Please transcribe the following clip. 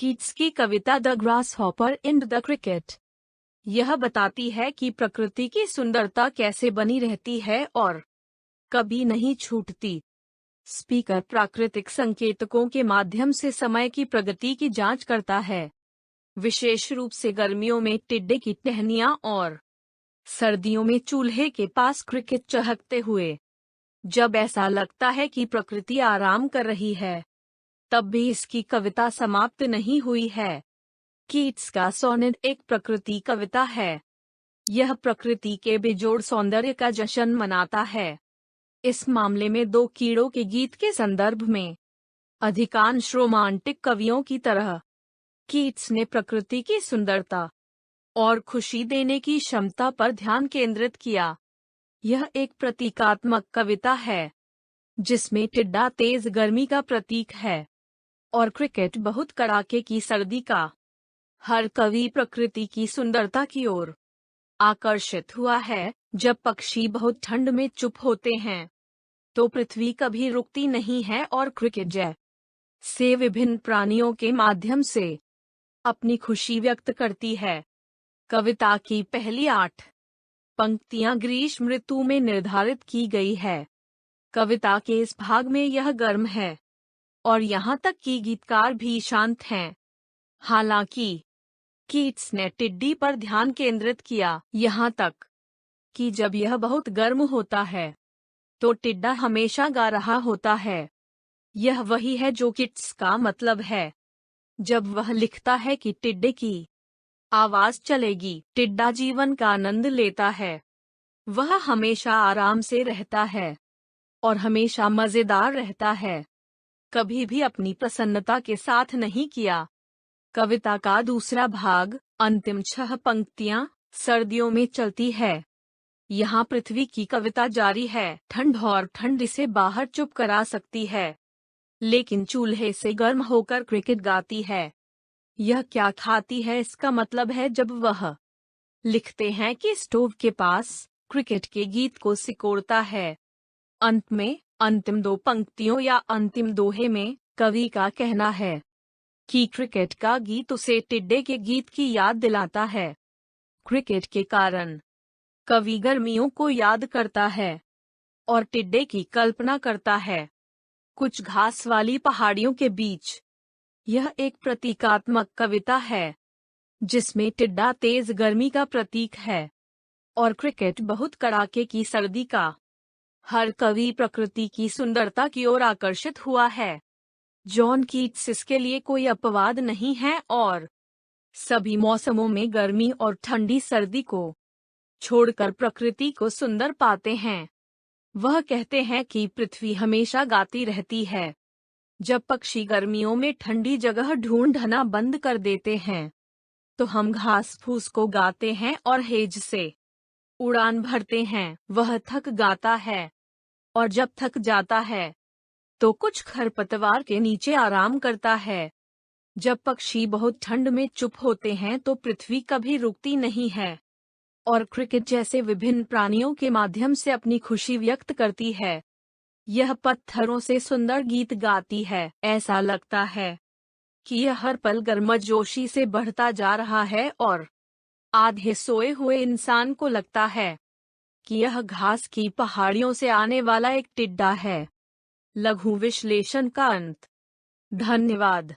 Keats की कविता the grasshopper and the cricket. यह बताती है कि प्रकृति की सुंदरता कैसे बनी रहती है और कभी नहीं छूटती। स्पीकर प्राकृतिक संकेतकों के माध्यम से समय की प्रगति की जांच करता है, विशेष रूप से गर्मियों में टिड्डे की टहनियां और सर्दियों में चूल्हे के पास क्रिकेट चहकते हुए। जब ऐसा लगता है कि प्रकृति आराम कर रही है, तब भी इसकी कविता समाप्त नहीं हुई है। कीट्स का सोनेट एक प्रकृति कविता है। यह प्रकृति के बेजोड़ सौंदर्य का जश्न मनाता है। इस मामले में दो कीड़ों के गीत के संदर्भ में अधिकांश रोमांटिक कवियों की तरह कीट्स ने प्रकृति की सुंदरता और खुशी देने की क्षमता पर ध्यान केंद्रित किया। यह एक प्रतीकात्मक कविता है जिसमें टिड्डा तेज गर्मी का प्रतीक है और क्रिकेट बहुत कड़ाके की सर्दी का। हर कवि प्रकृति की सुंदरता की ओर आकर्षित हुआ है। जब पक्षी बहुत ठंड में चुप होते हैं तो पृथ्वी कभी रुकती नहीं है और क्रिकेट जैसे विभिन्न प्राणियों के माध्यम से अपनी खुशी व्यक्त करती है। कविता की पहली 8 पंक्तियां ग्रीष्म ऋतु में निर्धारित की गई है। कविता के इस भाग में यह गर्म है और यहाँ तक कि गीतकार भी शांत हैं। हालांकि कीट्स ने टिड्डी पर ध्यान केंद्रित किया, यहाँ तक कि जब यह बहुत गर्म होता है तो टिड्डा हमेशा गा रहा होता है। यह वही है जो कीट्स का मतलब है। जब वह लिखता है कि टिड्डे की आवाज चलेगी, टिड्डा जीवन का आनंद लेता है। वह हमेशा आराम से रहता है और हमेशा मजेदार रहता है, कभी भी अपनी प्रसन्नता के साथ नहीं किया। कविता का दूसरा भाग, अंतिम 6 पंक्तियां, सर्दियों में चलती है। यहाँ पृथ्वी की कविता जारी है। ठंड और ठंड इसे बाहर चुप करा सकती है, लेकिन चूल्हे से गर्म होकर क्रिकेट गाती है। यह क्या खाती है, इसका मतलब है जब वह लिखते हैं कि स्टोव के पास क्रिकेट के गीत को सिकोड़ता है। अंत में अंतिम 2 पंक्तियों या अंतिम दोहे में कवि का कहना है कि क्रिकेट का गीत उसे टिड्डे के गीत की याद दिलाता है। क्रिकेट के कारण कवि गर्मियों को याद करता है और टिड्डे की कल्पना करता है, कुछ घास वाली पहाड़ियों के बीच। यह एक प्रतीकात्मक कविता है जिसमें टिड्डा तेज गर्मी का प्रतीक है और क्रिकेट बहुत कड़ाके की सर्दी का। हर कवि प्रकृति की सुंदरता की ओर आकर्षित हुआ है। जॉन कीट्स इसके लिए कोई अपवाद नहीं है और सभी मौसमों में गर्मी और ठंडी सर्दी को छोड़कर प्रकृति को सुंदर पाते हैं। वह कहते हैं कि पृथ्वी हमेशा गाती रहती है। जब पक्षी गर्मियों में ठंडी जगह ढूंढना बंद कर देते हैं तो हम घास फूस को गाते हैं और हेज से उड़ान भरते हैं। वह थक गाता है और जब थक जाता है तो कुछ खरपतवार के नीचे आराम करता है। जब पक्षी बहुत ठंड में चुप होते हैं तो पृथ्वी कभी रुकती नहीं है और क्रिकेट जैसे विभिन्न प्राणियों के माध्यम से अपनी खुशी व्यक्त करती है। यह पत्थरों से सुंदर गीत गाती है। ऐसा लगता है कि यह हर पल गर्मजोशी से बढ़ता जा रहा है और आधे सोए हुए इंसान को लगता है कि यह घास की पहाड़ियों से आने वाला एक टिड्डा है। लघु विश्लेषण का अंत। धन्यवाद।